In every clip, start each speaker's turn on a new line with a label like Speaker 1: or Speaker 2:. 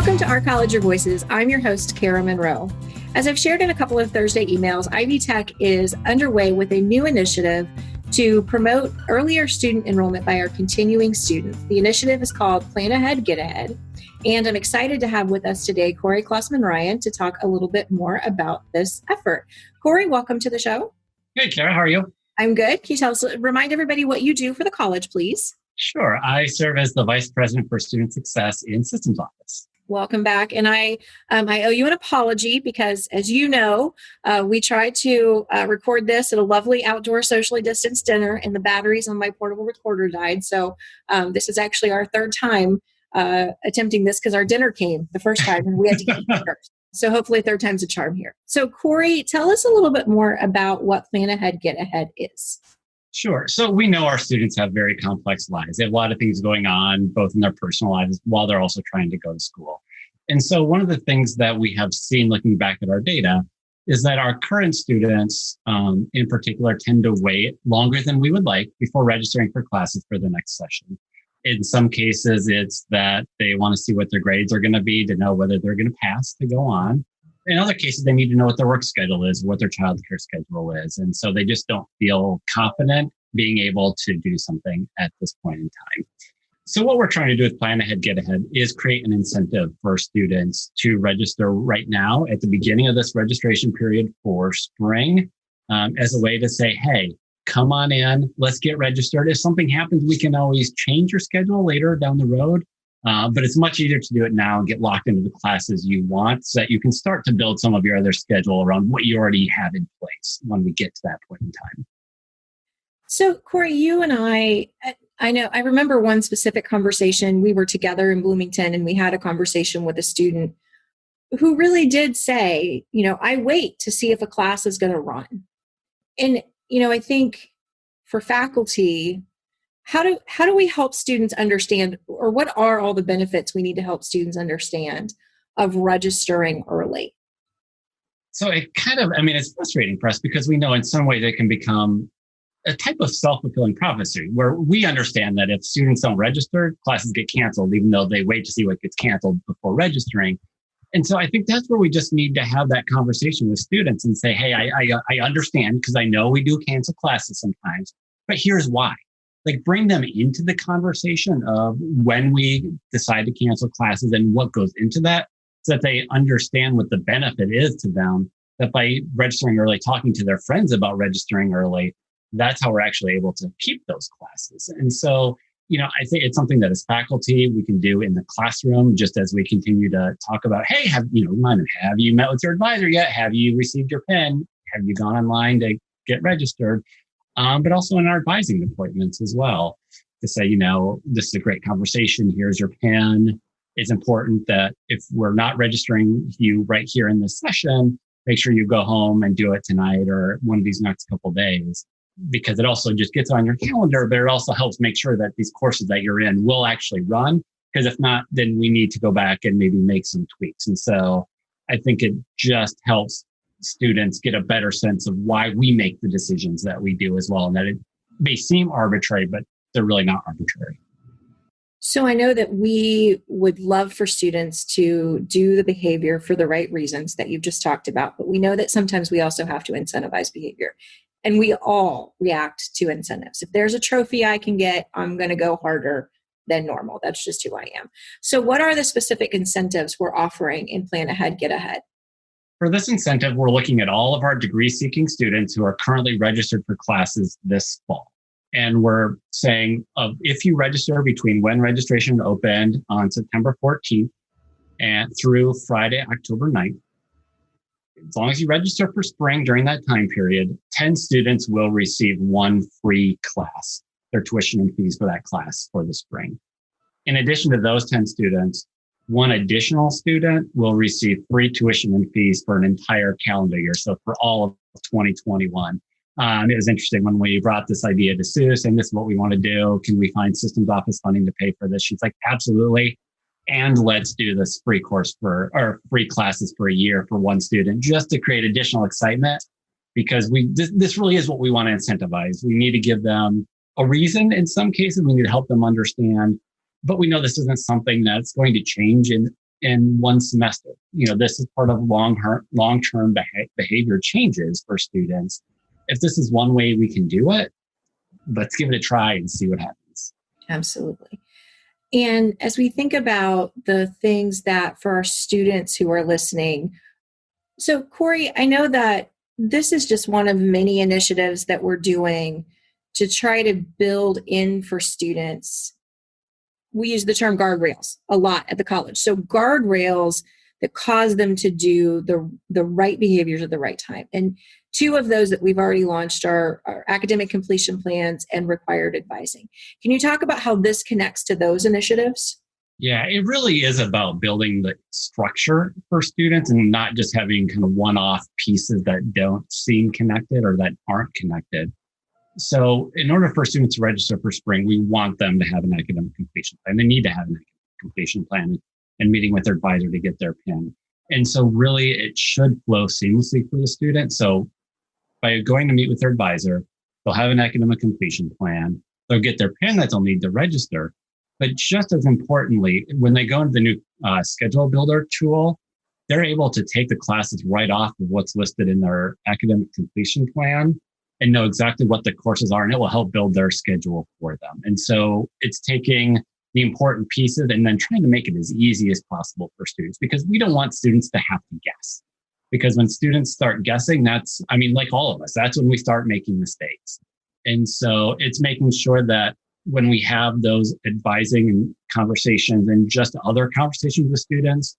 Speaker 1: Welcome to Our College Your Voices. I'm your host, Kara Monroe. As I've shared in a couple of Thursday emails, Ivy Tech is underway with a new initiative to promote earlier student enrollment by our continuing students. The initiative is called Plan Ahead, Get Ahead. And I'm excited to have with us today Cory Clasemann-Ryan to talk a little bit more about this effort. Cory, welcome to the show.
Speaker 2: Hey, Kara, how are you?
Speaker 1: I'm good. Can you remind everybody what you do for the college, please?
Speaker 2: Sure. I serve as the Vice President for Student Success in Systems Office.
Speaker 1: Welcome back. And I owe you an apology because, as you know, we tried to record this at a lovely outdoor socially distanced dinner and the batteries on my portable recorder died. So this is actually our third time attempting this because our dinner came the first time and we had to eat first. So hopefully third time's a charm here. So Cory, tell us a little bit more about what Plan Ahead, Get Ahead is.
Speaker 2: Sure. So we know our students have very complex lives. They have a lot of things going on, both in their personal lives, while they're also trying to go to school. And so one of the things that we have seen looking back at our data is that our current students in particular tend to wait longer than we would like before registering for classes for the next session. In some cases, it's that they want to see what their grades are going to be to know whether they're going to pass to go on. In other cases, they need to know what their work schedule is, what their childcare schedule is. And so they just don't feel confident being able to do something at this point in time. So what we're trying to do with Plan Ahead, Get Ahead is create an incentive for students to register right now at the beginning of this registration period for spring as a way to say, hey, come on in, let's get registered. If something happens, we can always change your schedule later down the road. But it's much easier to do it now and get locked into the classes you want so that you can start to build some of your other schedule around what you already have in place when we get to that point in time.
Speaker 1: So Cory, you and I remember one specific conversation. We were together in Bloomington and we had a conversation with a student who really did say, I wait to see if a class is going to run. And, I think for faculty, how do we help students understand, or what are all the benefits we need to help students understand of registering early?
Speaker 2: So it's frustrating for us because we know in some ways it can become a type of self-fulfilling prophecy where we understand that if students don't register, classes get canceled, even though they wait to see what gets canceled before registering. And so I think that's where we just need to have that conversation with students and say, hey, I understand because I know we do cancel classes sometimes, but here's why. Like bring them into the conversation of when we decide to cancel classes and what goes into that so that they understand what the benefit is to them, that by registering early, talking to their friends about registering early, that's how we're actually able to keep those classes. And so, I think it's something that as faculty we can do in the classroom, just as we continue to talk about, hey, have you met with your advisor yet? Have you received your PIN? Have you gone online to get registered? But also in our advising appointments as well, to say, this is a great conversation. Here's your PIN. It's important that if we're not registering you right here in this session, make sure you go home and do it tonight or one of these next couple of days, because it also just gets on your calendar, but it also helps make sure that these courses that you're in will actually run. Because if not, then we need to go back and maybe make some tweaks. And so I think it just helps students get a better sense of why we make the decisions that we do as well. And that it may seem arbitrary, but they're really not arbitrary.
Speaker 1: So I know that we would love for students to do the behavior for the right reasons that you've just talked about, but we know that sometimes we also have to incentivize behavior. And we all react to incentives. If there's a trophy I can get, I'm going to go harder than normal. That's just who I am. So what are the specific incentives we're offering in Plan Ahead, Get Ahead?
Speaker 2: For this incentive, we're looking at all of our degree-seeking students who are currently registered for classes this fall. And we're saying if you register between when registration opened on September 14th and through Friday, October 9th, as long as you register for spring during that time period, 10 students will receive one free class, their tuition and fees for that class for the spring. In addition to those 10 students, one additional student will receive free tuition and fees for an entire calendar year. So for all of 2021. It was interesting when we brought this idea to Sue, saying this is what we want to do. Can we find systems office funding to pay for this? She's like, absolutely. And let's do this free course or free classes for a year for one student, just to create additional excitement, because this really is what we want to incentivize. We need to give them a reason. In some cases, we need to help them understand, but we know this isn't something that's going to change in in one semester. This is part of long-term behavior changes for students. If this is one way we can do it, let's give it a try and see what happens.
Speaker 1: Absolutely. And as we think about the things that for our students who are listening, so Cory, I know that this is just one of many initiatives that we're doing to try to build in for students. We use the term guardrails a lot at the college. So guardrails that cause them to do the right behaviors at the right time. And two of those that we've already launched are academic completion plans and required advising. Can you talk about how this connects to those initiatives?
Speaker 2: Yeah, it really is about building the structure for students and not just having kind of one-off pieces that don't seem connected or that aren't connected. So in order for students to register for spring, we want them to have an academic completion plan. They need to have an academic completion plan and meeting with their advisor to get their PIN. And so really it should flow seamlessly for the student. So by going to meet with their advisor, they'll have an academic completion plan. They'll get their PIN that they'll need to register. But just as importantly, when they go into the new schedule builder tool, they're able to take the classes right off of what's listed in their academic completion plan and know exactly what the courses are, and it will help build their schedule for them. And so it's taking the important pieces and then trying to make it as easy as possible for students, because we don't want students to have to guess. Because when students start guessing, like all of us, that's when we start making mistakes. And so it's making sure that when we have those advising and conversations and just other conversations with students,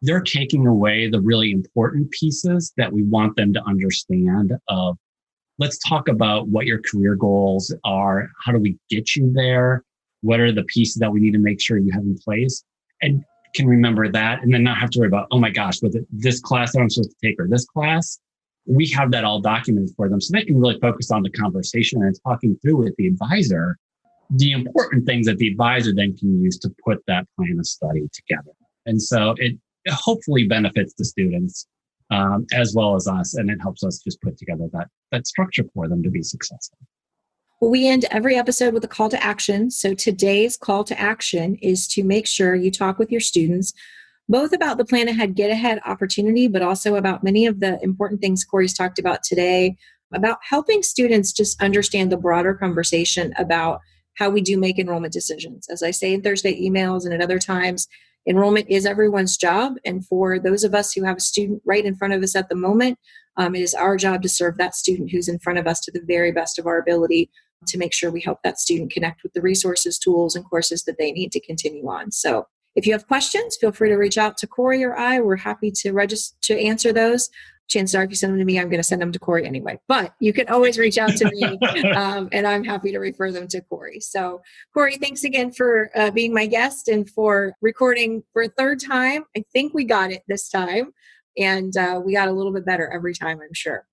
Speaker 2: they're taking away the really important pieces that we want them to understand of, let's talk about what your career goals are. How do we get you there? What are the pieces that we need to make sure you have in place? And can remember that and then not have to worry about, oh my gosh, was it this class that I'm supposed to take or this class? We have that all documented for them so they can really focus on the conversation and talking through with the advisor the important things that the advisor then can use to put that plan of study together. And so it hopefully benefits the students as well as us, and it helps us just put together that structure for them to be successful.
Speaker 1: Well, we end every episode with a call to action. So today's call to action is to make sure you talk with your students, both about the plan ahead, get ahead opportunity, but also about many of the important things Cory's talked about today, about helping students just understand the broader conversation about how we do make enrollment decisions. As I say in Thursday emails and at other times, enrollment is everyone's job. And for those of us who have a student right in front of us at the moment, it is our job to serve that student who's in front of us to the very best of our ability to make sure we help that student connect with the resources, tools, and courses that they need to continue on. So if you have questions, feel free to reach out to Cory or I. We're happy to answer those. Chances are, if you send them to me, I'm going to send them to Cory anyway. But you can always reach out to me, and I'm happy to refer them to Cory. So, Cory, thanks again for being my guest and for recording for a third time. I think we got it this time, and we got a little bit better every time, I'm sure.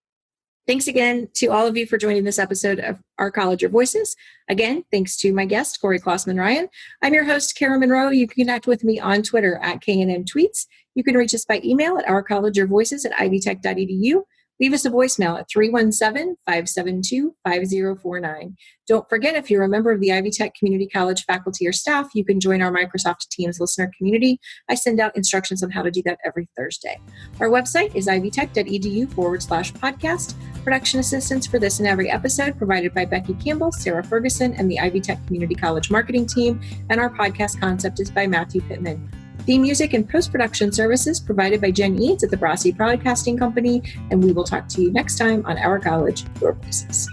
Speaker 1: Thanks again to all of you for joining this episode of Our College Your Voices. Again, thanks to my guest, Cory Clasemann-Ryan. I'm your host, Kara Monroe. You can connect with me on Twitter at KNM Tweets. You can reach us by email at ourcollegeyourvoices@ivytech.edu. Leave us a voicemail at 317-572-5049. Don't forget, if you're a member of the Ivy Tech Community College faculty or staff, you can join our Microsoft Teams listener community. I send out instructions on how to do that every Thursday. Our website is ivytech.edu/podcast. Production assistance for this and every episode provided by Becky Campbell, Sarah Ferguson, and the Ivy Tech Community College marketing team. And our podcast concept is by Matthew Pittman. Theme music and post-production services provided by Jen Eads at the Brasi Broadcasting Company. And we will talk to you next time on Our College, Your Voices.